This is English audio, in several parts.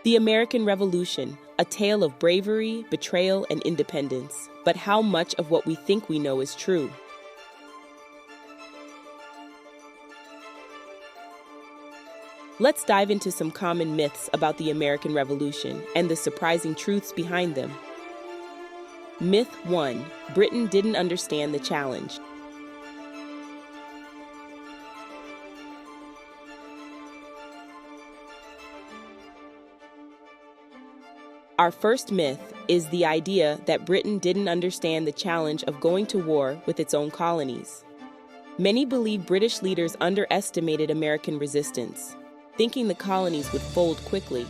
The American Revolution, a tale of bravery, betrayal, and independence. But how much of what we think we know is true? Let's dive into some common myths about the American Revolution and the surprising truths behind them. Myth 1. Britain didn't understand the challenge. Our first myth is the idea that Britain didn't understand the challenge of going to war with its own colonies. Many believe British leaders underestimated American resistance, thinking the colonies would fold quickly.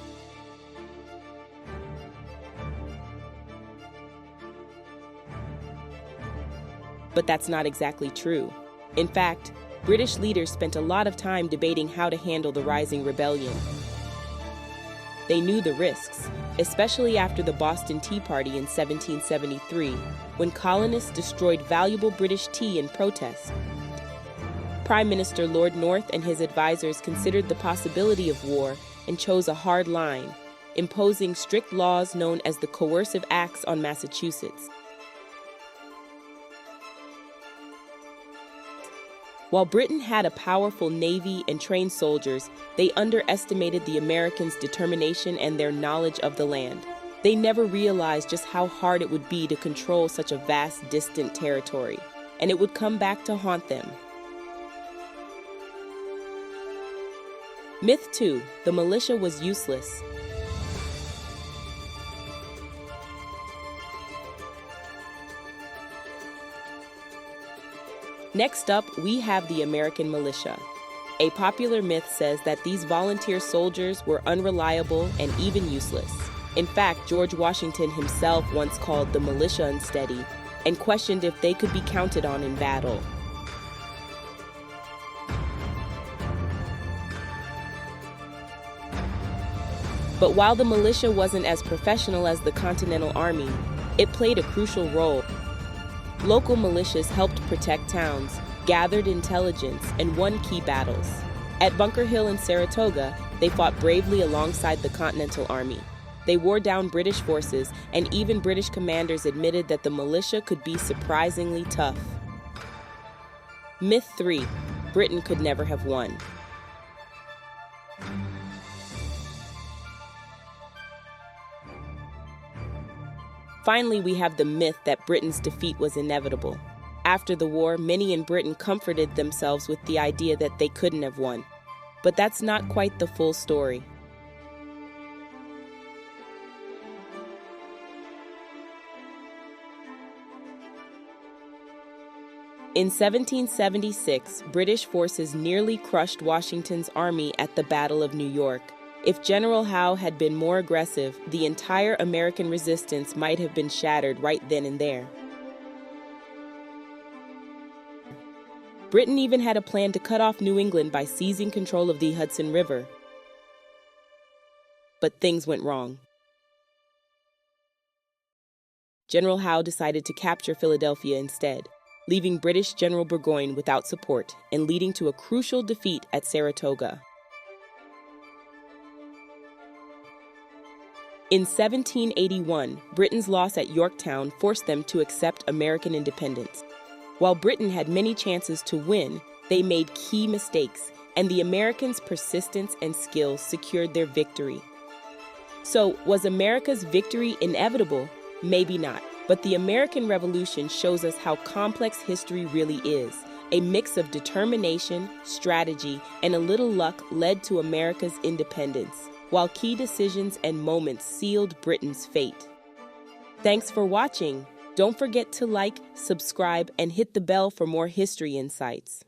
But that's not exactly true. In fact, British leaders spent a lot of time debating how to handle the rising rebellion. They knew the risks, especially after the Boston Tea Party in 1773, when colonists destroyed valuable British tea in protest. Prime Minister Lord North and his advisors considered the possibility of war and chose a hard line, imposing strict laws known as the Coercive Acts on Massachusetts. While Britain had a powerful navy and trained soldiers, they underestimated the Americans' determination and their knowledge of the land. They never realized just how hard it would be to control such a vast, distant territory, and it would come back to haunt them. Myth 2. The militia was useless. Next up, we have the American militia. A popular myth says that these volunteer soldiers were unreliable and even useless. In fact, George Washington himself once called the militia unsteady and questioned if they could be counted on in battle. But while the militia wasn't as professional as the Continental Army, it played a crucial role. Local militias helped protect towns, gathered intelligence, and won key battles. At Bunker Hill and Saratoga, they fought bravely alongside the Continental Army. They wore down British forces, and even British commanders admitted that the militia could be surprisingly tough. Myth 3. Britain could never have won. Finally, we have the myth that Britain's defeat was inevitable. After the war, many in Britain comforted themselves with the idea that they couldn't have won. But that's not quite the full story. In 1776, British forces nearly crushed Washington's army at the Battle of New York. If General Howe had been more aggressive, the entire American resistance might have been shattered right then and there. Britain even had a plan to cut off New England by seizing control of the Hudson River. But things went wrong. General Howe decided to capture Philadelphia instead, leaving British General Burgoyne without support and leading to a crucial defeat at Saratoga. In 1781, Britain's loss at Yorktown forced them to accept American independence. While Britain had many chances to win, they made key mistakes, and the Americans' persistence and skill secured their victory. So, was America's victory inevitable? Maybe not. But the American Revolution shows us how complex history really is. A mix of determination, strategy, and a little luck led to America's independence, while key decisions and moments sealed Britain's fate. Thanks for watching. Don't forget to like, subscribe, and hit the bell for more history insights.